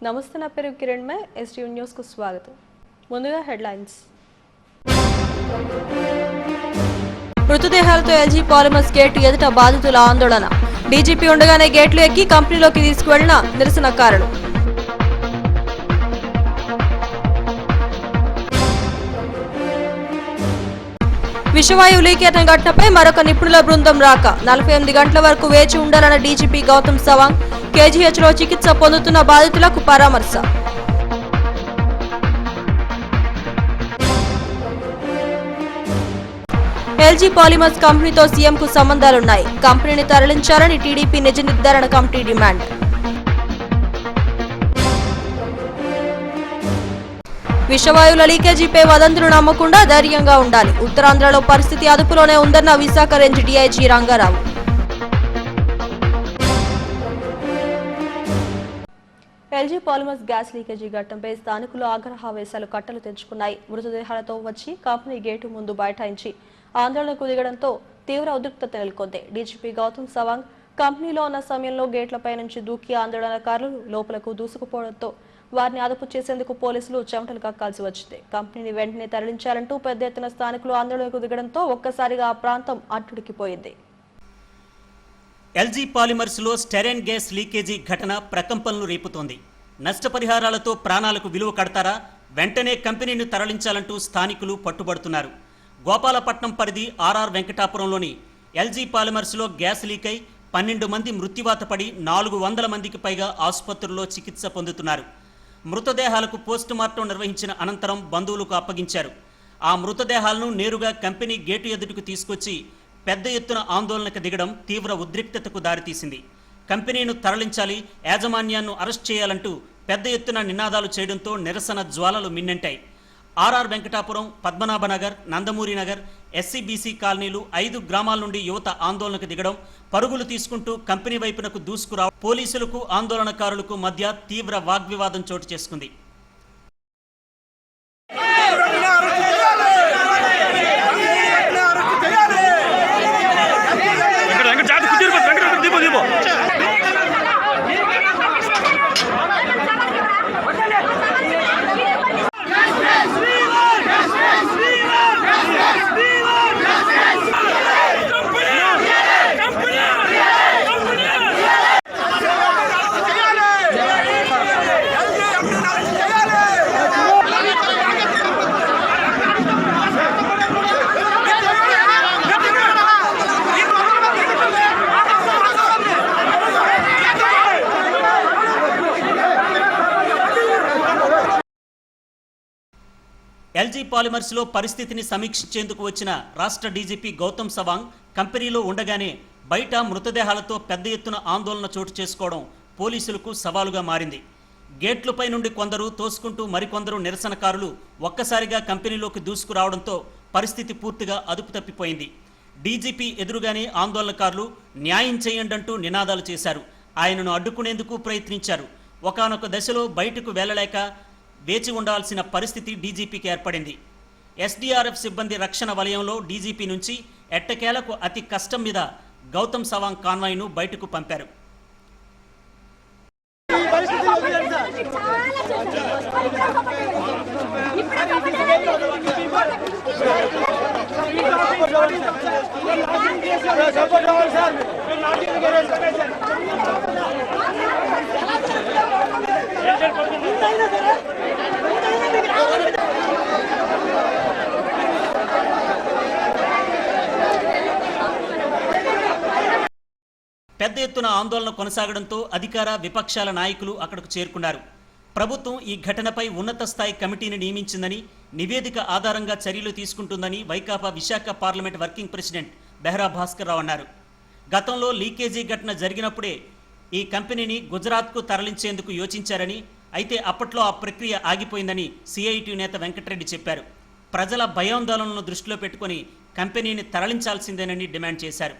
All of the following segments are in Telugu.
నమస్తే, నా పేరు కిరణ్ మే ఎస్టీవీ న్యూస్ కు స్వాగతం. ముందుగా హెడ్లైన్స్. మృతదేహాలతో ఎల్జీ పాలిమర్స్ గేట్ ఎదుట బాధితుల ఆందోళన. డీజీపీ ఉండగానే గేట్లు ఎక్కి కంపెనీలోకి తీసుకువెళ్లిన నిరసనకారులు. విషవాయువు లీకేత ఘటనపై మరొక నిపుణుల బృందం రాక 48 గంటల వరకు వేచి ఉండాలన్న డీజీపీ గౌతమ్ సవాంగ్. కేజీహెచ్లో చికిత్స పొందుతున్న బాధితులకు పరామర్శ. ఎల్జీ పాలిమర్స్ కంపెనీతో సీఎంకు సంబంధాలున్నాయి. కంపెనీని తరలించాలని టీడీపీ నిజ నిర్ధారణ కమిటీ డిమాండ్. విషవాయువుల లీకేజీపై వదంతులు నమ్మకుండా ధైర్యంగా ఉండాలి. ఉత్తరాంధ్రలో పరిస్థితి అదుపులోనే ఉందన్న Visakha range DIG Rangarao. LG polymers gas leakage ఘటనపై స్థానికులు ఆగ్రహావేశాలు కట్టలు తెంచుకున్నాయి. మృతదేహాలతో వచ్చి కంపెనీ గేటు ముందు బైఠాయించి ఆందోళనకు దిగడంతో తీవ్ర ఉద్రిక్తత నెలకొంది. డీజీపీ గౌతమ్ సవాంగ్ కంపెనీలో ఉన్న సమయంలో గేట్లపై నుంచి దూకి ఆందోళనకారులు లోపలకు దూసుకుపోవడంతో వారిని అదుపు చేసేందుకు పోలీసులు చెమటలు కక్కాల్సి వచ్చింది. కంపెనీని వెంటనే తరలించాలంటూ పెద్ద ఎత్తున స్థానికులు ఆందోళనకు దిగడంతో ఒక్కసారిగా ఆ ప్రాంతం అట్టుడికిపోయింది. ఎల్జీ పాలిమర్స్ లో స్టెరైన్ గ్యాస్ లీకేజీ ఘటన ప్రకంపనలు రేపుతోంది. నష్టపరిహారాలతో ప్రాణాలకు విలువ కడతారా? వెంటనే కంపెనీని తరలించాలంటూ స్థానికులు పట్టుబడుతున్నారు. గోపాలపట్నం పరిధి ఆర్ఆర్ వెంకటాపురంలోని ఎల్జీ పాలిమర్స్ లో గ్యాస్ లీకై 12 మంది మృత్యువాత పడి 400 మందికి పైగా ఆసుపత్రుల్లో చికిత్స పొందుతున్నారు. మృతదేహాలకు పోస్టుమార్టం నిర్వహించిన అనంతరం బంధువులకు అప్పగించారు. ఆ మృతదేహాలను నేరుగా కంపెనీ గేటు ఎదుటికి తీసుకొచ్చి పెద్ద ఎత్తున ఆందోళనకు దిగడం తీవ్ర ఉద్రిక్తతకు దారితీసింది. కంపెనీను తరలించాలి, యాజమాన్యాన్ని అరెస్ట్ చేయాలంటూ పెద్ద ఎత్తున నినాదాలు చేయడంతో నిరసన జ్వాలలు మిన్నెంటాయి. ఆర్ఆర్ వెంకటాపురం, పద్మనాభనగర్, నందమూరి నగర్, ఎస్సీబీసీ కాలనీలు 5 గ్రామాల నుండి యువత ఆందోళనకు దిగడం, పరుగులు తీసుకుంటూ కంపెనీ వైపునకు దూసుకురావడం, పోలీసులకు ఆందోళనకారులకు మధ్య తీవ్ర వాగ్వివాదం చోటు చేసుకుంది. ఎల్జీ పాలిమర్స్లో పరిస్థితిని సమీక్షించేందుకు వచ్చిన రాష్ట్ర డీజీపీ గౌతమ్ సవాంగ్ కంపెనీలో ఉండగానే బయట మృతదేహాలతో పెద్ద ఎత్తున ఆందోళన చోటు చేసుకోవడం పోలీసులకు సవాలుగా మారింది. గేట్లపై నుండి కొందరు తోసుకుంటూ మరికొందరు నిరసనకారులు ఒక్కసారిగా కంపెనీలోకి దూసుకురావడంతో పరిస్థితి పూర్తిగా అదుపు తప్పిపోయింది. డీజీపీ ఎదురుగానే ఆందోళనకారులు న్యాయం చేయండంటూ నినాదాలు చేశారు. ఆయనను అడ్డుకునేందుకు ప్రయత్నించారు. ఒకానొక దశలో బయటకు వెళ్లలేక వేచి ఉండాల్సిన పరిస్థితి డీజీపీకి ఏర్పడింది. ఎస్డీఆర్ఎఫ్ సిబ్బంది రక్షణ వలయంలో డీజీపీ నుంచి ఎట్టకేలకు అతి కష్టం మీద గౌతమ్ సవాంగ్ కాన్వాయ్ను బయటకు పంపారు. పెద్ద ఎత్తున ఆందోళన కొనసాగడంతో అధికార విపక్షాల నాయకులు అక్కడకు చేరుకున్నారు. ప్రభుత్వం ఈ ఘటనపై ఉన్నత స్థాయి కమిటీని నియమించిందని, నివేదిక ఆధారంగా చర్యలు తీసుకుంటుందని Vaikapa Visakha parliament working president Behara Bhaskar Rao అన్నారు. గతంలో లీకేజీ ఘటన జరిగినప్పుడే ఈ కంపెనీని గుజరాత్కు తరలించేందుకు యోచించారని, అయితే అప్పట్లో ఆ ప్రక్రియ ఆగిపోయిందని సిఐటి నేత వెంకటరెడ్డి చెప్పారు. ప్రజల భయాందోళనలను దృష్టిలో పెట్టుకుని కంపెనీని తరలించాల్సిందేనని డిమాండ్ చేశారు.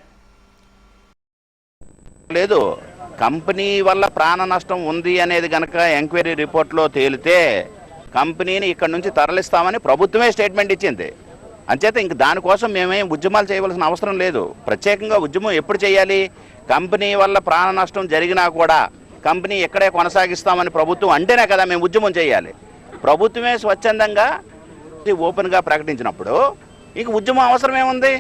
లేదు, కంపెనీ వల్ల ప్రాణ నష్టం ఉంది అనేది కనుక ఎంక్వైరీ రిపోర్ట్లో తేలితే కంపెనీని ఇక్కడ నుంచి తరలిస్తామని ప్రభుత్వమే స్టేట్మెంట్ ఇచ్చింది. అంచేత ఇంక దానికోసం మేమేం ఉద్యమాలు చేయవలసిన అవసరం లేదు. ప్రత్యేకంగా ఉద్యమం ఎప్పుడు చేయాలి? కంపెనీ వల్ల ప్రాణ నష్టం జరిగినా కూడా కంపెనీ ఎక్కడే కొనసాగిస్తామని ప్రభుత్వం అంటేనే కదా మేము ఉద్యమం చేయాలి. ప్రభుత్వమే స్వచ్ఛందంగా ఓపెన్గా ప్రకటించినప్పుడు ఇంక ఉద్యమం అవసరం ఏముంది?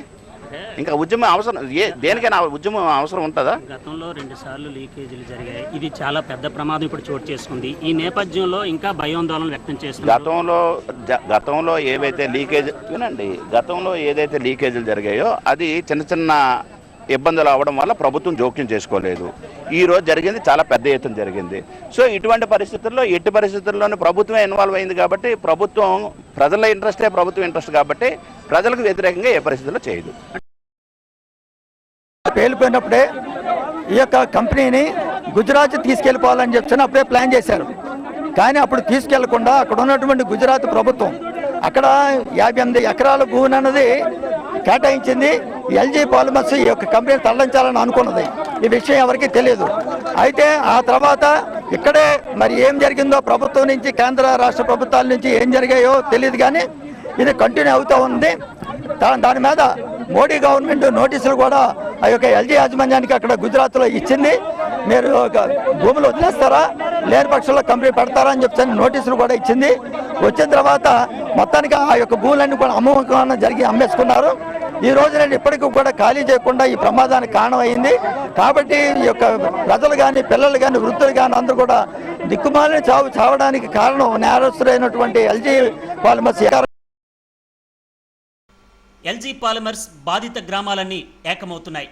ఇంకా ఉద్యమం అవసరం దేనికైనా ఉద్యమం అవసరం ఉంటుందా? గతంలో 2 సార్లు లీకేజీలు జరిగాయి. ఇది చాలా పెద్ద ప్రమాదం ఇప్పుడు చోటు చేసుకుంది. ఈ నేపథ్యంలో ఇంకా భయాందోళన వ్యక్తం చేస్తున్నారు. గతంలో ఏవైతే గతంలో ఏదైతే లీకేజీలు జరిగాయో అది చిన్న చిన్న ఇబ్బందులు అవ్వడం వల్ల ప్రభుత్వం జోక్యం చేసుకోలేదు. ఈ రోజు జరిగింది చాలా పెద్ద ఎత్తున జరిగింది. సో ఇటువంటి పరిస్థితుల్లో ఎట్టి పరిస్థితుల్లోనూ ప్రభుత్వమే ఇన్వాల్వ్ అయింది కాబట్టి ప్రభుత్వం ప్రజల ఇంట్రెస్టే ప్రభుత్వం ఇంట్రెస్ట్ కాబట్టి ప్రజలకు వ్యతిరేకంగా ఏ పరిస్థితుల్లో చేయదు. పేలిపోయినప్పుడే ఈ యొక్క కంపెనీని గుజరాత్ తీసుకెళ్ళిపోవాలని చెప్పి అప్పుడే ప్లాన్ చేశారు. కానీ అప్పుడు తీసుకెళ్లకుండా అక్కడ ఉన్నటువంటి గుజరాత్ ప్రభుత్వం అక్కడ 58 ఎకరాల భూమి అన్నది కేటాయించింది. ఎల్జీ పాలిమర్స్ ఈ యొక్క కంపెనీ తరలించాలని అనుకున్నది. ఈ విషయం ఎవరికీ తెలియదు. అయితే ఆ తర్వాత ఇక్కడే మరి ఏం జరిగిందో ప్రభుత్వం నుంచి కేంద్ర రాష్ట్ర ప్రభుత్వాల నుంచి ఏం జరిగాయో తెలియదు. కానీ ఇది కంటిన్యూ అవుతూ ఉంది. దాని మీద మోడీ గవర్నమెంట్ నోటీసులు కూడా ఆ యొక్క ఎల్జీ యాజమాన్యానికి అక్కడ గుజరాత్లో ఇచ్చింది. మీరు భూములు వదిలేస్తారా, లేని పక్షంలో కంపెనీ పెడతారా అని చెప్పి నోటీసులు కూడా ఇచ్చింది. వచ్చిన తర్వాత మొత్తానికి ఆ యొక్క భూములన్నీ కూడా అమ్మకం జరిగి అమ్మేసుకున్నారు. ఈ రోజు నేను ఇప్పటికీ కూడా ఖాళీ చేయకుండా ఈ ప్రమాదానికి కారణమైంది. కాబట్టి ఈ యొక్క ప్రజలు కానీ పిల్లలు కానీ వృద్ధులు కానీ అందరూ కూడా దిక్కుమాలిన చావడానికి కారణం నేరస్తులైనటువంటి ఎల్జీ పాలిమర్స్. ఎల్జీ పాలిమర్స్ బాధిత గ్రామాలన్నీ ఏకమవుతున్నాయి.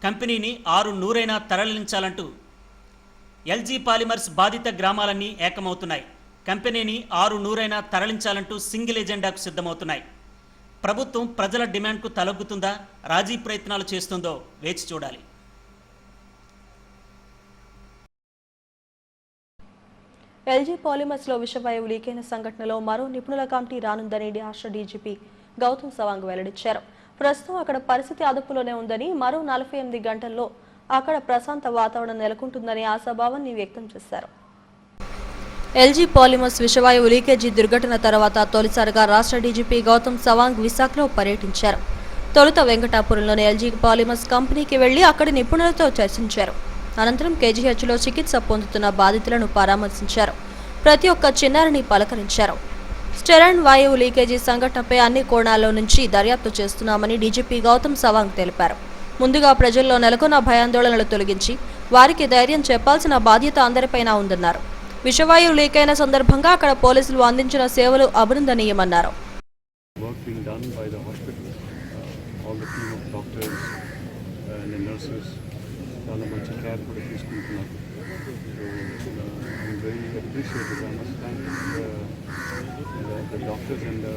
కంపెనీని 6 తరలించాలంటూ ఎల్జీ పాలిమర్స్ బాధిత గ్రామాలన్నీ ఏకమవుతున్నాయి. కంపెనీని 6 తరలించాలంటూ సింగిల్ ఎజెండాకు సిద్ధమవుతున్నాయి. ప్రభుత్వం ప్రజల డిమాండ్కు తలొగ్గుతుందా, రాజీ ప్రయత్నాలు చేస్తుందో వేచి చూడాలి. ఎల్జీ పాలిమర్స్ లో విషవాయువు లీకైన సంఘటనలో మరో నిపుణుల కమిటీ రానుందని రాష్ట్ర డీజీపీ గౌతమ్ సవాంగ్ వెల్లడించారు. ప్రస్తుతం అక్కడ పరిస్థితి అదుపులోనే ఉందని, మరో 48 గంటల్లో అక్కడ ప్రశాంత వాతావరణం నెలకొంటుందని ఆశాభావాన్ని వ్యక్తం చేశారు. ఎల్జీ పాలిమర్స్ విషవాయువు లీకేజీ దుర్ఘటన తర్వాత తొలిసారిగా రాష్ట్ర డీజీపీ గౌతమ్ సవాంగ్ విశాఖలో పర్యటించారు. తొలుత వెంకటాపురంలోని ఎల్జీ పాలిమర్స్ కంపెనీకి వెళ్లి అక్కడి నిపుణులతో చర్చించారు. అనంతరం కేజీహెచ్లో చికిత్స పొందుతున్న బాధితులను పరామర్శించారు. ప్రతి ఒక్క చిన్నారిని పలకరించారు. స్టెరైన్ వాయువు లీకేజీ సంఘటనపై అన్ని కోణాల్లో నుంచి దర్యాప్తు చేస్తున్నామని డీజీపీ గౌతమ్ సవాంగ్ తెలిపారు. ముందుగా ప్రజల్లో నెలకొన్న భయాందోళనలు తొలగించి వారికి ధైర్యం చెప్పాల్సిన బాధ్యత అందరిపైన ఉందన్నారు. విషవాయువు లీకైన సందర్భంగా అక్కడ పోలీసులు అందించిన సేవలు అభినందనీయమన్నారు. The doctors and the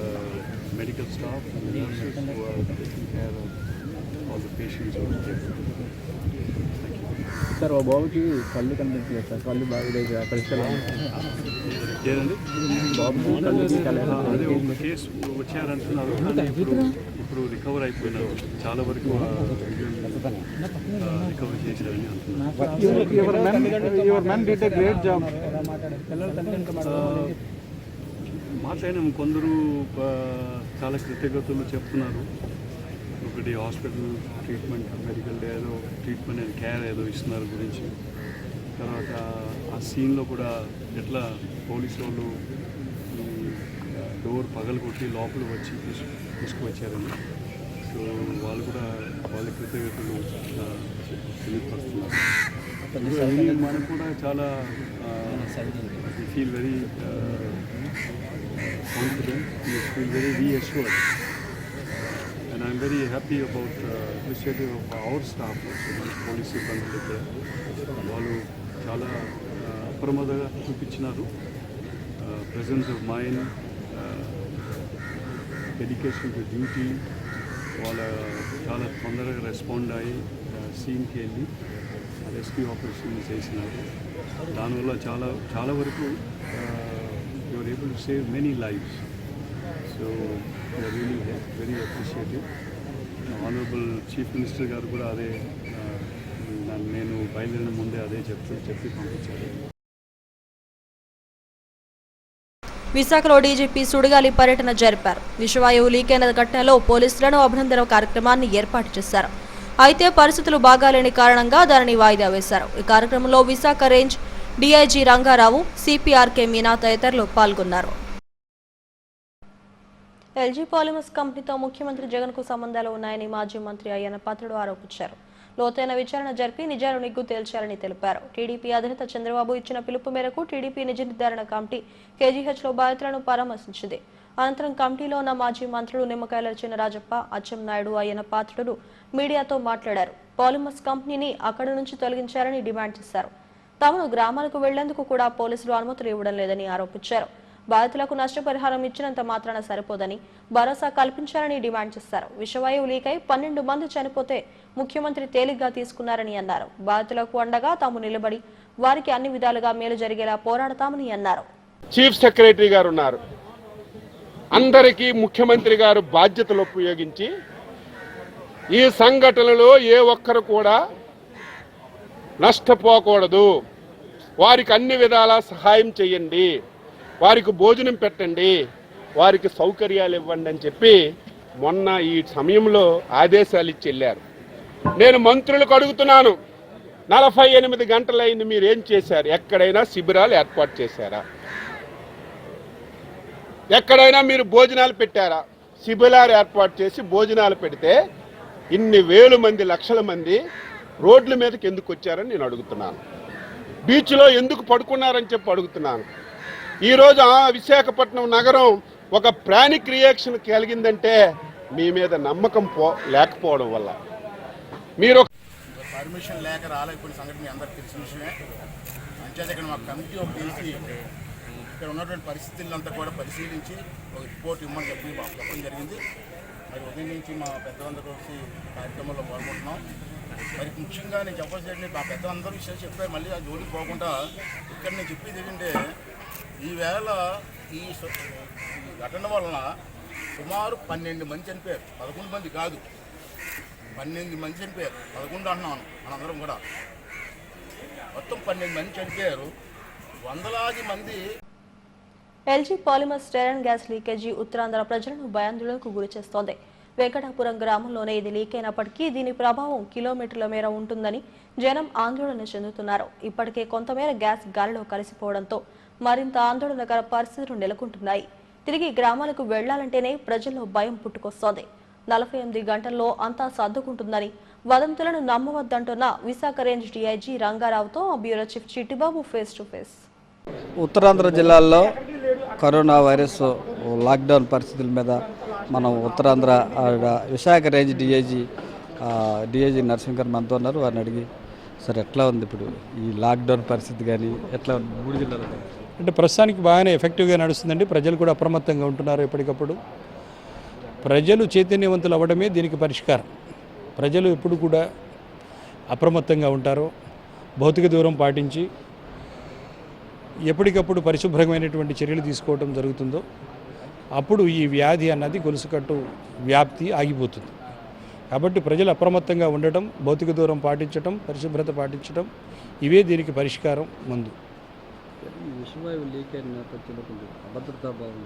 medical staff and the nurses who are taking care of all the patients over there. Sir ఓ బాబుకి కళ్ళు కనిపించలేదు సార్, కళ్ళు బాగా పరిస్థితులు ఏదండి బాబుకి కళ్ళు అదే ఒక కేసు వచ్చారంటున్నారు. కానీ ఇప్పుడు రికవర్ అయిపోయినారు. చాలా వరకు రికవర్ చేశారని అంటున్నారు. Your man did a great job. మాట్లాడినాం. కొందరు చాలా కృతజ్ఞతలు చెప్తున్నారు. ఒకటి హాస్పిటల్ ట్రీట్మెంట్, మెడికల్ ఏదో ట్రీట్మెంట్ అండ్ కేర్ ఏదో ఇస్తున్నారు గురించి. తర్వాత ఆ సీన్లో కూడా ఎట్లా పోలీసు వాళ్ళు డోర్ పగలగొట్టి లోపల వచ్చి తీసుకువచ్చారని. సో వాళ్ళు కూడా వాళ్ళ కృతజ్ఞతలు తెలియపరుస్తున్నారు. మనకు కూడా చాలా feel very confident, we feel very reassured, and I am very happy about the initiative of our staff also, police sibbandi వాళ్ళు చాలా అప్రమత్తగా చూపించినారు. presence of mind, dedication to duty, వాళ్ళ చాలా తొందరగా రెస్పాండ్ అయ్యి సీన్కి వెళ్ళి రెస్క్యూ ఆపరేషన్ చేసినారు. దానివల్ల చాలా వరకు you are able to save many lives. So we are really very appreciative. Honorable Chief Minister garu kuda ade nenu బయలుదేరిన ముందే అదే చెప్పి పంపించారు. విశాఖలో డీజీపీ సుడిగాలి పర్యటన జరిపారు. విషవాయువు లీకైన ఘటనలో పోలీసులను అభినందన కార్యక్రమాన్ని ఏర్పాటు చేశారు. అయితే పరిస్థితులు బాగాలేని కారణంగా దానిని వాయిదా వేశారు. ఈ కార్యక్రమంలో విశాఖ రేంజ్ డీఐజీ రంగారావు, సిపిఆర్కే మీనా తదితరులు పాల్గొన్నారు. ఎల్జీ పాలిమర్స్ కంపెనీతో ముఖ్యమంత్రి జగన్కు సంబంధాలు ఉన్నాయని మాజీ మంత్రి అయ్యన్న పాత్రుడు ఆరోపించారు. లోతైన విచారణ జరిపి నిజాలు నిగ్గు తేల్చాలని తెలిపారు. టీడీపీ అధినేత చంద్రబాబు ఇచ్చిన పిలుపు మేరకు టీడీపీ నిజ నిర్ధారణ కమిటీ కేజీహెచ్లో బాధితులను పరామర్శించింది. అనంతరం కమిటీలో ఉన్న మాజీ మంత్రులు నిమ్మకాయల చినరాజప్ప, అచ్చెన్నాయుడు, అయ్యన్న పాత్రుడు మీడియాతో మాట్లాడారు. పాలిమర్స్ కంపెనీని అక్కడి నుంచి తొలగించారని డిమాండ్ చేశారు. తాము గ్రామాలకు వెళ్లేందుకు కూడా పోలీసులు అనుమతులు ఇవ్వడం లేదని ఆరోపించారు. బాధితులకు నష్టపరిహారం ఇచ్చినంత మాత్రాన సరిపోదని భరోసా కల్పించాలని డిమాండ్ చేశారు. విషవాయువు లీకై 12 మంది చనిపోతే ముఖ్యమంత్రి తేలిగ్గా తీసుకున్నారని అన్నారు. బాధితులకు అండగా తాము నిలబడి వారికి అన్ని విధాలుగా మేలు జరిగేలా పోరాడతామని అన్నారు. చీఫ్ సెక్రటరీ గారు ఉన్నారు. అందరికీ ముఖ్యమంత్రి గారు బాధ్యతలు ఉపయోగించి ఈ సంఘటనలో ఏ ఒక్కరు కూడా నష్టపోకూడదు, వారికి అన్ని విధాలా సహాయం చేయండి, వారికి భోజనం పెట్టండి, వారికి సౌకర్యాలు ఇవ్వండి అని చెప్పి మొన్న ఈ సమయంలో ఆదేశాలు ఇచ్చి వెళ్ళారు. నేను మంత్రులకు అడుగుతున్నాను, 48 గంటలైంది, మీరు ఏం చేశారు? ఎక్కడైనా శిబిరాలు ఏర్పాటు చేశారా? ఎక్కడైనా మీరు భోజనాలు పెట్టారా? శిబిరాలు ఏర్పాటు చేసి భోజనాలు పెడితే ఇన్ని వేల మంది, లక్షల మంది రోడ్ల మీదకి ఎందుకు వచ్చారని నేను అడుగుతున్నాను. బీచ్లో ఎందుకు పడుకున్నారని చెప్పి అడుగుతున్నాను. ఈరోజు విశాఖపట్నం నగరం ఒక ప్రానిక్ రియాక్షన్ కలిగిందంటే మీ మీద నమ్మకం లేకపోవడం వల్ల. మీరు పర్మిషన్ లేక రాలేకపోయిన సంగతి మీ అందరికి తెలిసిన విషయమే. అంచేత ఇక్కడ మా కమిటీ ఒక తీసి ఇక్కడ ఉన్నటువంటి పరిస్థితులంతా కూడా పరిశీలించి ఒక రిపోర్ట్ ఇవ్వమని చెప్పడం జరిగింది. మరి ఉదయం నుంచి మా పెద్దలందరూ కలిసి కార్యక్రమంలో పాల్గొంటున్నాం. మరి ముఖ్యంగా నేను చెప్పాల్సింది, మా పెద్దలందరూ విషయాలు చెప్పారు, మళ్ళీ ఆ జోలికి పోకుండా ఇక్కడ నేను చెప్పేది ఏంటంటే, ఈవేళ ఈ ఘటన వలన సుమారు 12 మంది చనిపోయారు. 11 మంది కాదు, 12 మంది చనిపోయారు. 11 అంటున్నాను మనందరం కూడా. మొత్తం 12 మంది చనిపోయారు. వందలాది మంది. LG polymers styrene gas leakage Uttarandhra ప్రజలను భయాందోళనకు గురిచేస్తోంది. వెంకటాపురం గ్రామంలోనే ఇది లీక్ అయినప్పటికీ దీని ప్రభావం కిలోమీటర్ల మేర ఉంటుందని జనం ఆందోళన చెందుతున్నారు. ఇప్పటికే కొంతమేర గ్యాస్ గాలిలో కలిసిపోవడంతో మరింత ఆందోళనకర పరిస్థితులు నెలకొంటున్నాయి. తిరిగి గ్రామాలకు వెళ్లాలంటేనే ప్రజల్లో భయం పుట్టుకొస్తోంది. 48 గంటల్లో అంతా సర్దుకుంటుందని వదంతులను నమ్మవద్దంటున్న విశాఖ రేంజ్ డీఐజీ రంగారావుతో bureau chief Chittibabu face to face. Uttarandhra జిల్లాల్లో కరోనా వైరస్ లాక్డౌన్ పరిస్థితుల మీద మనం ఉత్తరాంధ్ర విశాఖ రేంజ్ డిఐజీ నరసింహర్ మనతో ఉన్నారు. వారిని అడిగి, సార్ ఎట్లా ఉంది ఇప్పుడు ఈ లాక్డౌన్ పరిస్థితి, కానీ ఎట్లా ఉంది 3 జిల్లాలో? అంటే ప్రస్తుతానికి బాగానే ఎఫెక్టివ్గా నడుస్తుందండి. ప్రజలు కూడా అప్రమత్తంగా ఉంటున్నారు. ఎప్పటికప్పుడు ప్రజలు చైతన్యవంతులు అవ్వడమే దీనికి పరిష్కారం. ప్రజలు ఎప్పుడు కూడా అప్రమత్తంగా ఉంటారో, భౌతిక దూరం పాటించి ఎప్పటికప్పుడు పరిశుభ్రమైనటువంటి చర్యలు తీసుకోవడం జరుగుతుందో అప్పుడు ఈ వ్యాధి అన్నది గొలుసుకట్టు వ్యాప్తి ఆగిపోతుంది. కాబట్టి ప్రజలు అప్రమత్తంగా ఉండటం, భౌతిక దూరం పాటించడం, పరిశుభ్రత పాటించడం, ఇవే దీనికి పరిష్కారం. ముందు విషవాయువు లీక్ అయిన నేపథ్యంలో అభద్రతా భావం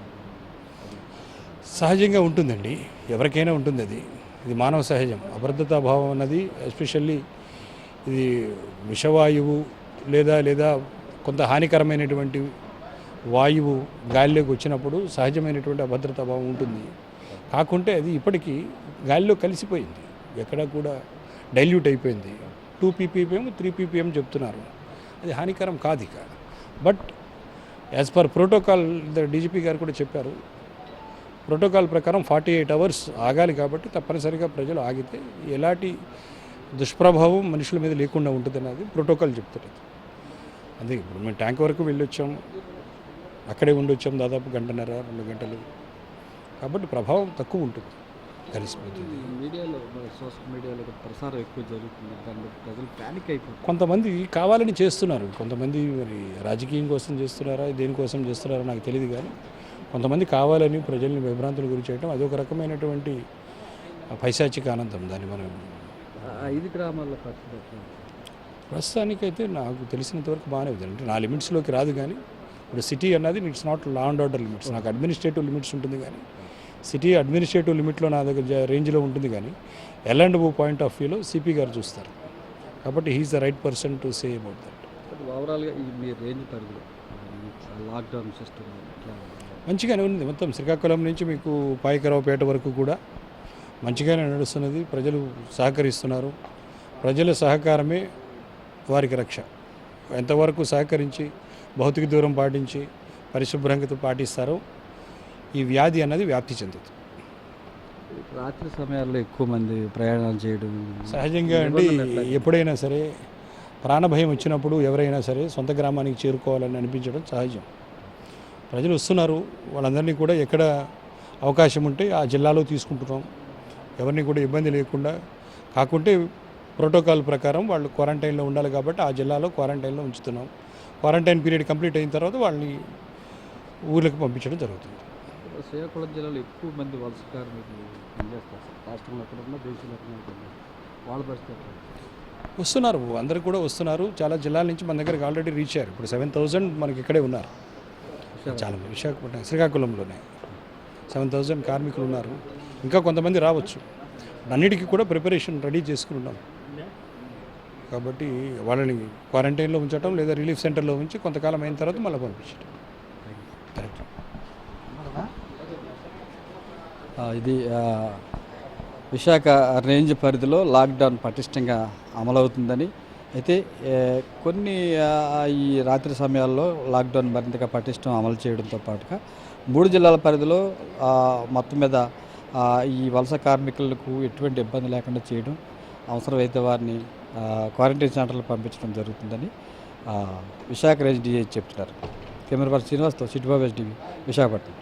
సహజంగా ఉంటుందండి, ఎవరికైనా ఉంటుంది. ఇది మానవ సహజం. అభద్రతా భావం అన్నది ఎస్పెషల్లీ ఇది విషవాయువు లేదా కొంత హానికరమైనటువంటి వాయువు గాలిలోకి వచ్చినప్పుడు సహజమైనటువంటి అభద్రతా భావం ఉంటుంది. కాకుంటే అది ఇప్పటికీ గాలిలో కలిసిపోయింది, ఎక్కడ కూడా డైల్యూట్ అయిపోయింది. 2 ppm 3 ppm చెప్తున్నారు. అది హానికరం కాదు ఇక. But as per protocol, DGP గారు కూడా చెప్పారు, ప్రోటోకాల్ ప్రకారం 48 hours ఆగాలి. కాబట్టి తప్పనిసరిగా ప్రజలు ఆగితే ఎలాంటి దుష్ప్రభావం మనుషుల మీద లేకుండా ఉంటుంది అన్నది ప్రోటోకాల్ చెప్తుంది. అదే ఇప్పుడు మేము ట్యాంక్ వరకు వెళ్ళొచ్చాం, అక్కడే ఉండొచ్చాం దాదాపు 1.5-2 గంటలు. కాబట్టి ప్రభావం తక్కువ ఉంటుంది, కలిసిపోతుంది. మీడియాలో, సోషల్ మీడియాలో ప్రసారం ఎక్కువ జరుగుతుంది, దాంట్లో ప్రజలు ప్యానిక్ అయిపోతుంది. కొంతమంది కావాలని చేస్తున్నారు, కొంతమంది మరి రాజకీయం కోసం చేస్తున్నారా, దేనికోసం చేస్తున్నారా నాకు తెలియదు. కానీ కొంతమంది కావాలని ప్రజల్ని విభ్రాంతుల గురి చేయడం అదొక రకమైనటువంటి పైశాచిక ఆనందం. దాన్ని మనం 5 గ్రామాల్లో ప్రస్తుతానికైతే నాకు తెలిసినంతవరకు బాగానే ఉంది. అంటే నా లిమిట్స్లోకి రాదు. కానీ ఇప్పుడు సిటీ అన్నది it's not law and order limits. నాకు అడ్మినిస్ట్రేటివ్ లిమిట్స్ ఉంటుంది, కానీ సిటీ అడ్మినిస్ట్రేటివ్ లిమిట్లో నా దగ్గర రేంజ్లో ఉంటుంది. కానీ L&O పాయింట్ ఆఫ్ వ్యూలో సిపి గారు చూస్తారు. కాబట్టి he is the right person to say about that. ఓవరాల్గా ఈ మీ రేంజ్ పరిధిలో లాక్డౌన్ సిస్టమ్ మంచిగానే ఉంది. మొత్తం శ్రీకాకుళం నుంచి మీకు పాయకరావుపేట వరకు కూడా మంచిగానే నడుస్తున్నది. ప్రజలు సహకరిస్తున్నారు. ప్రజల సహకారమే వారికి రక్ష. ఎంతవరకు సహకరించి భౌతిక దూరం పాటించి పరిశుభ్రంగా పాటిస్తారో ఈ వ్యాధి అన్నది వ్యాప్తి చెందుతుంది. రాత్రి సమయాల్లో ఎక్కువ మంది ప్రయాణాలు చేయడం సహజంగా అండి. ఎప్పుడైనా సరే ప్రాణభయం వచ్చినప్పుడు ఎవరైనా సరే సొంత గ్రామానికి చేరుకోవాలని అనిపించడం సహజం. ప్రజలు వస్తున్నారు. వాళ్ళందరినీ కూడా ఎక్కడ అవకాశం ఉంటే ఆ జిల్లాలో తీసుకుంటున్నాం. ఎవరిని కూడా ఇబ్బంది లేకుండా. కాకుంటే ప్రోటోకాల్ ప్రకారం వాళ్ళు క్వారంటైన్లో ఉండాలి కాబట్టి ఆ జిల్లాలో క్వారంటైన్లో ఉంచుతున్నాం. క్వారంటైన్ పీరియడ్ కంప్లీట్ అయిన తర్వాత వాళ్ళని ఊర్లకు పంపించడం జరుగుతుంది. శ్రీకాకుళం జిల్లాలో ఎక్కువ మంది వలస కార్మికులు పనిచేస్తారు సార్. రాష్ట్రంలో ఎక్కడున్నా దేశంలో ఎక్కడ వాళ్ళ పరిస్థితి వస్తున్నారు. అందరూ కూడా వస్తున్నారు. చాలా జిల్లాల నుంచి మన దగ్గరికి ఆల్రెడీ రీచ్ అయ్యారు. ఇప్పుడు 7,000 మనకి ఇక్కడే ఉన్నారు. చాలా విశాఖపట్నం శ్రీకాకుళంలోనే 7,000 కార్మికులు ఉన్నారు. ఇంకా కొంతమంది రావచ్చు. అన్నిటికీ కూడా ప్రిపరేషన్ రెడీ చేసుకుని ఉన్నాం. కాబట్టి వాళ్ళని క్వారంటైన్లో ఉంచడం లేదా రిలీఫ్ సెంటర్లో ఉంచి కొంతకాలం అయిన తర్వాత మళ్ళీ పంపించడం. కరెక్ట్. ఇది విశాఖ రేంజ్ పరిధిలో లాక్డౌన్ పటిష్టంగా అమలవుతుందని అయితే కొన్ని ఈ రాత్రి సమయాల్లో లాక్డౌన్ మరింతగా పటిష్టం అమలు చేయడంతో పాటుగా 3 జిల్లాల పరిధిలో మొత్తం మీద ఈ వలస కార్మికులకు ఎటువంటి ఇబ్బంది లేకుండా చేయడం, అవసరమైతే వారిని క్వారంటైన్ సెంటర్లకు పంపించడం జరుగుతుందని విశాఖ రేంజ్ డిఐ చెప్తున్నారు. కెమెరా పర్సన్ శ్రీనివాస్తో Sitibabu STV Visakhapatnam.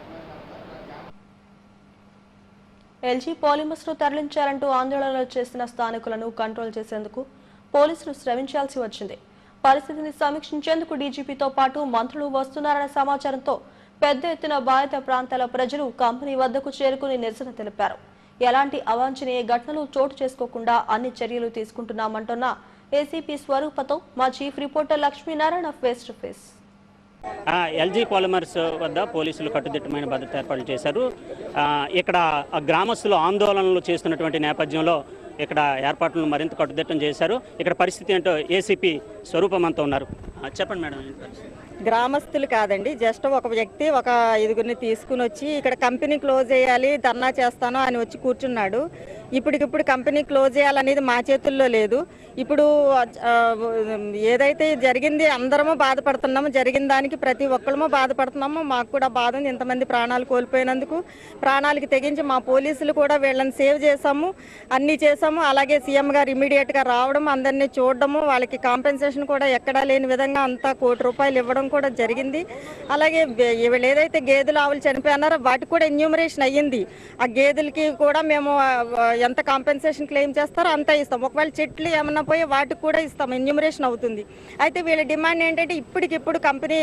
LG polymers ను తరలించాలంటూ ఆందోళనలు చేసిన స్థానికులను కంట్రోల్ చేసేందుకు పోలీసులు శ్రమించాల్సి వచ్చింది. పరిస్థితిని సమీక్షించేందుకు డీజీపీతో పాటు మంత్రులు వస్తున్నారన్న సమాచారంతో పెద్ద ఎత్తున బాధిత ప్రాంతాల ప్రజలు కంపెనీ వద్దకు చేరుకుని నిరసన తెలిపారు. ఎలాంటి అవాంఛనీయ ఘటనలు చోటు చేసుకోకుండా అన్ని చర్యలు తీసుకుంటున్నామంటున్న ఏసీపీ స్వరూపతో మా chief reporter Lakshminarayana face to face. LG polymers వద్ద పోలీసులు కట్టుదిట్టమైన భద్రత ఏర్పాట్లు చేశారు. ఇక్కడ గ్రామస్తులు ఆందోళనలు చేస్తున్నటువంటి నేపథ్యంలో ఇక్కడ ఏర్పాట్లను మరింత కట్టుదిట్టం చేశారు. ఇక్కడ పరిస్థితి ఏంటో ఏసీపీ స్వరూపమంతా ఉన్నారు. చెప్పండి మేడం. గ్రామస్తులు కాదండి, జస్ట్ ఒక వ్యక్తి ఒక 5గురిని తీసుకుని వచ్చి ఇక్కడ కంపెనీ క్లోజ్ చేయాలి, ధర్నా చేస్తాను అని వచ్చి కూర్చున్నాడు. ఇప్పటికిప్పుడు కంపెనీ క్లోజ్ చేయాలనేది మా చేతుల్లో లేదు. ఇప్పుడు ఏదైతే జరిగింది అందరము బాధపడుతున్నాము. జరిగిన దానికి ప్రతి ఒక్కళ్ళము బాధపడుతున్నాము. మాకు కూడా బాధ ఉంది. ఇంతమంది ప్రాణాలు కోల్పోయినందుకు ప్రాణాలకి తెగించి మా పోలీసులు కూడా వీళ్ళని సేవ్ చేసాము, అన్నీ చేసాము. అలాగే సీఎం గారు ఇమీడియట్గా రావడం, అందరినీ చూడడము, వాళ్ళకి కాంపెన్సేషన్ కూడా ఎక్కడా లేని విధంగా అంతా ₹1 కోటి ఇవ్వడం కూడా జరిగింది. అలాగే వీళ్ళు ఏదైతే గేదెలు ఆవులు చనిపోయినారో వాటికి కూడా ఎన్యూమరేషన్ అయ్యింది. ఆ గేదెలకి కూడా మేము ఎంత కాంపెన్సేషన్ క్లెయిమ్ చేస్తారో అంత ఇస్తాం. ఒకవేళ చెట్లు ఏమన్నా పోయి వాటికి కూడా ఇస్తాం, ఎన్యూమరేషన్ అవుతుంది. అయితే వీళ్ళ డిమాండ్ ఏంటంటే ఇప్పటికిప్పుడు కంపెనీ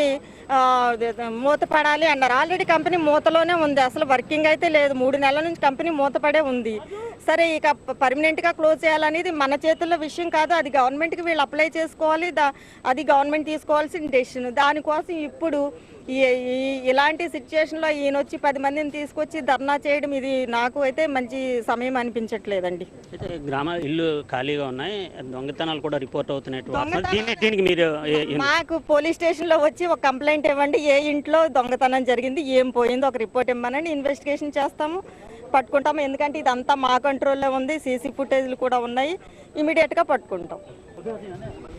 మూతపడాలి అన్నారు. ఆల్రెడీ కంపెనీ మూతలోనే ఉంది, అసలు వర్కింగ్ అయితే లేదు. 3 నెలల నుంచి కంపెనీ మూతపడే ఉంది. సరే, ఇక పర్మనెంట్గా క్లోజ్ చేయాలనేది మన చేతుల్లో విషయం కాదు. అది గవర్నమెంట్కి వీళ్ళు అప్లై చేసుకోవాలి. అది గవర్నమెంట్ తీసుకోవాల్సిన డెసిషన్. దానికోసం ఇప్పుడు ఇలాంటి సిచ్యుయేషన్లో ఈయన వచ్చి 10 మందిని తీసుకొచ్చి ధర్నా చేయడం ఇది నాకు అయితే మంచి సమయం అనిపించట్లేదండి. అయితే గ్రామ ఇల్లు ఖాళీగా ఉన్నాయి, దొంగతనాలు కూడా రిపోర్ట్ అవుతున్నాయి. దీనికి మీరు మాకు పోలీస్ స్టేషన్లో వచ్చి ఒక కంప్లైంట్ ఇవ్వండి, ఏ ఇంట్లో దొంగతనం జరిగింది, ఏం పోయిందో ఒక రిపోర్ట్ ఇవ్వమనండి. ఇన్వెస్టిగేషన్ చేస్తాము, పట్టుకుంటాము. ఎందుకంటే ఇదంతా మా కంట్రోల్లో ఉంది, సీసీ ఫుటేజ్లు కూడా ఉన్నాయి, ఇమీడియట్గా పట్టుకుంటాం.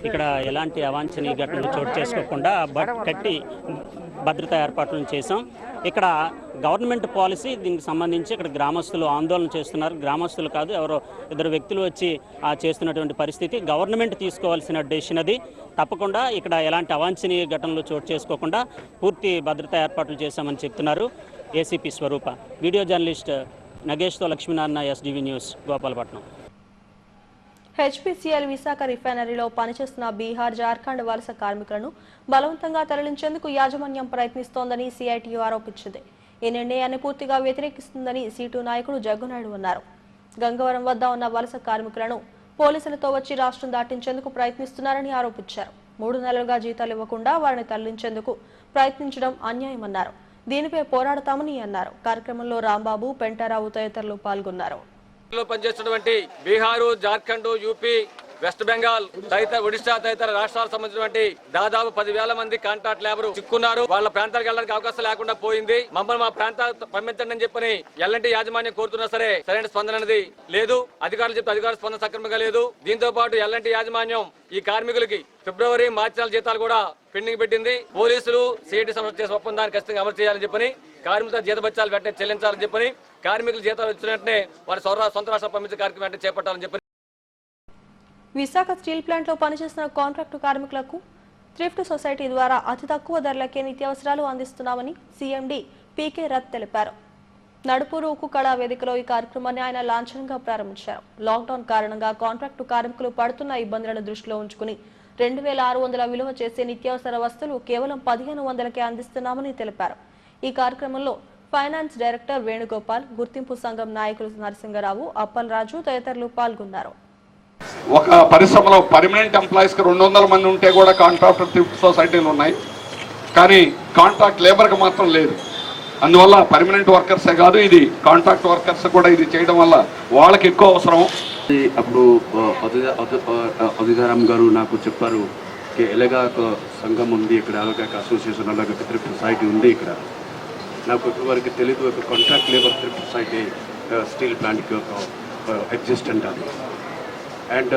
ఇక్కడ ఎలాంటి అవాంఛనీయ ఘటనలు చోటు చేసుకోకుండా కట్టి భద్రతా ఏర్పాట్లను చేశాం. ఇక్కడ గవర్నమెంట్ పాలసీ దీనికి సంబంధించి ఇక్కడ గ్రామస్తులు ఆందోళన చేస్తున్నారు. గ్రామస్తులు కాదు, ఎవరో 2 వ్యక్తులు వచ్చి చేస్తున్నటువంటి పరిస్థితి. గవర్నమెంట్ తీసుకోవాల్సిన డెసిషన్ అది. తప్పకుండా ఇక్కడ ఎలాంటి అవాంఛనీయ ఘటనలు చోటు చేసుకోకుండా పూర్తి భద్రతా ఏర్పాట్లు చేశామని చెప్తున్నారు ఏసీపీ స్వరూప. వీడియో జర్నలిస్ట్ నగేష్తో Lakshminarayana, SDV news, Gopalapatnam. HPCL Visakha రిఫైనరీలో పనిచేస్తున్న బీహార్, జార్ఖండ్ వలస కార్మికులను బలవంతంగా తరలించేందుకు యాజమాన్యం ప్రయత్నిస్తోందని సిఐటియు ఆరోపించింది. ఈ నిర్ణయాన్ని పూర్తిగా వ్యతిరేకిస్తుందని సీటు నాయకుడు జగ్గునాయుడు అన్నారు. గంగవరం వద్ద ఉన్న వలస కార్మికులను పోలీసులతో వచ్చి రాష్ట్రం దాటించేందుకు ప్రయత్నిస్తున్నారని ఆరోపించారు. 3 నెలలుగా జీతాలు ఇవ్వకుండా వారిని తరలించేందుకు ప్రయత్నించడం అన్యాయమన్నారు. దీనిపై పోరాడతామని అన్నారు. కార్యక్రమంలో రాంబాబు, పెంటారావు తదితరులు పాల్గొన్నారు. పనిచేస్తున్నటువంటి బీహారు, జార్ఖండ్, యూపీ వెస్ట్ బెంగాల్ తదితర ఒడిశా తదితర రాష్ట్రాలకు సంబంధించినటువంటి దాదాపు 10,000 మంది కాంట్రాక్ట్ లేబర్ చిక్కున్నారు. వాళ్ళ ప్రాంతాలకు వెళ్ళడానికి అవకాశం లేకుండా పోయింది. మమ్మల్ని మా ప్రాంతాలకు పంపించండి అని చెప్పని ఎల్ఎన్టీ యాజమాన్యం కోరుతున్నా సరే సరైన స్పందన అనేది లేదు. అధికారులు చెప్తే అధికారుల స్పందన సక్రమంగా లేదు. దీంతో పాటు ఎల్ఎన్టీ యాజమాన్యం ఈ కార్మికులకి ఫిబ్రవరి, మార్చి నెల జీతాలు కూడా పెండింగ్ పెట్టింది. పోలీసులు సిఐటి సంస్థ చేసిన ఒప్పందాన్ని ఖచ్చితంగా అమలు చేయాలని చెప్పని, కార్మికుల జీతభత్యాలు వెంటనే చెల్లించాలని చెప్పని, కార్మికుల జీతాలు వచ్చిన వెంటనే వారి సొంత రాష్ట్రాలు పంపించే కార్యక్రమం వెంటనే చేపట్టాలని చెప్పని. విశాఖ స్టీల్ ప్లాంట్లో పనిచేస్తున్న కాంట్రాక్టు కార్మికులకు థ్రిఫ్ట్ సొసైటీ ద్వారా అతి తక్కువ ధరలకే నిత్యావసరాలు అందిస్తున్నామని సీఎండీ పీకే రత్ తెలిపారు. నడుపూరు ఉక్కు కళా వేదికలో ఈ కార్యక్రమాన్ని ఆయన లాంఛనంగా ప్రారంభించారు. లాక్డౌన్ కారణంగా కాంట్రాక్టు కార్మికులు పడుతున్న ఇబ్బందులను దృష్టిలో ఉంచుకుని 2,600 విలువ చేసే నిత్యావసర వస్తువులు కేవలం 1,500కే అందిస్తున్నామని తెలిపారు. ఈ కార్యక్రమంలో ఫైనాన్స్ డైరెక్టర్ వేణుగోపాల్, గుర్తింపు సంఘం నాయకులు నరసింగరావు, అప్పలరాజు తదితరులు పాల్గొన్నారు. ఒక పరిశ్రమలో పర్మనెంట్ ఎంప్లాయీస్కి 200 మంది ఉంటే కూడా కాంట్రాక్టర్ థ్రిఫ్ట్ సొసైటీలు ఉన్నాయి, కానీ కాంట్రాక్ట్ లేబర్కి మాత్రం లేదు. అందువల్ల పర్మనెంట్ వర్కర్సే కాదు, ఇది కాంట్రాక్ట్ వర్కర్స్ కూడా ఇది చేయడం వల్ల వాళ్ళకి ఎక్కువ అవసరం. అప్పుడు అధికారం గారు నాకు చెప్పారు, ఎలాగా ఒక సంఘం ఉంది ఇక్కడ, అలాగే అసోసియేషన్, అలాగే థ్రిఫ్ట్ సొసైటీ ఉంది ఇక్కడ. నాకు ఇప్పటివరకు తెలీదు ఒక contract labour thrift society steel ప్లాంట్కి ఒక ఎగ్జిస్టెంట్ అది. And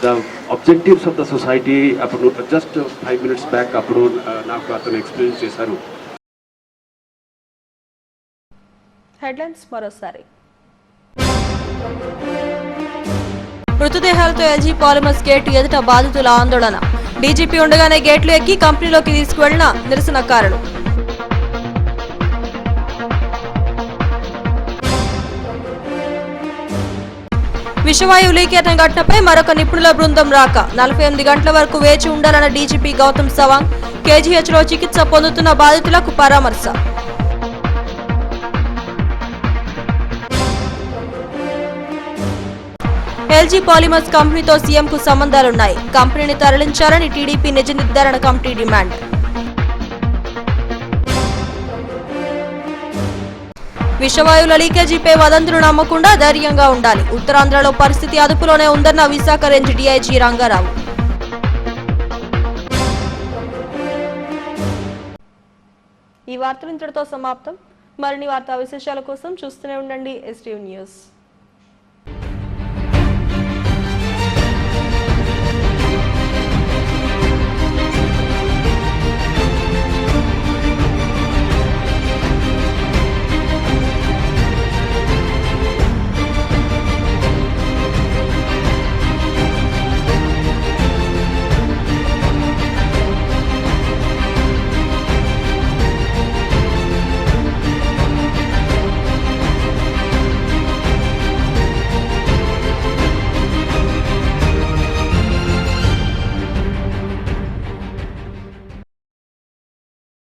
the objectives of the society అప్పుడు జస్ట్ 5 minutes బ్యాక్ అప్పుడు నాకు అతను ఎక్స్ప్లెయిన్ చేశారు. హెడ్లైన్స్ మరోసారి. మృతదేహాలతో ఎల్జీ పాలిమర్స్ గేటు ఎదుట బాధితుల ఆందోళన. డీజీపీ ఉండగానే గేట్లు ఎక్కి కంపెనీలోకి తీసుకువెళ్లిన నిరసనకారులు. విషవాయువు లీకేజ్ ఘటనపై మరొక నిపుణుల బృందం రాక 48 గంటల వరకు వేచి ఉండాలన్న డీజీపీ గౌతమ్ సవాంగ్. కేజీహెచ్లో చికిత్స పొందుతున్న బాధితులకు పరామర్శ. ఎల్జీ పాలిమర్స్ కంపెనీతో సీఎంకు సంబంధాలున్నాయి. కంపెనీని తరలించాలని టీడీపీ నిజ నిర్ధారణ కమిటీ డిమాండ్. విషవాయువుల లీకేజీపై వదంతులు నమ్మకుండా ధైర్యంగా ఉండాలి. ఉత్తరాంధ్రలో పరిస్థితి అదుపులోనే ఉందన్న విశాఖ రేంజ్ డీఐజీ రంగారావు. ఈ వార్తలు ఇంతటితో సమాప్తం. మరిన్ని వార్తా విశేషాల కోసం చూస్తూనే ఉండండి STV న్యూస్.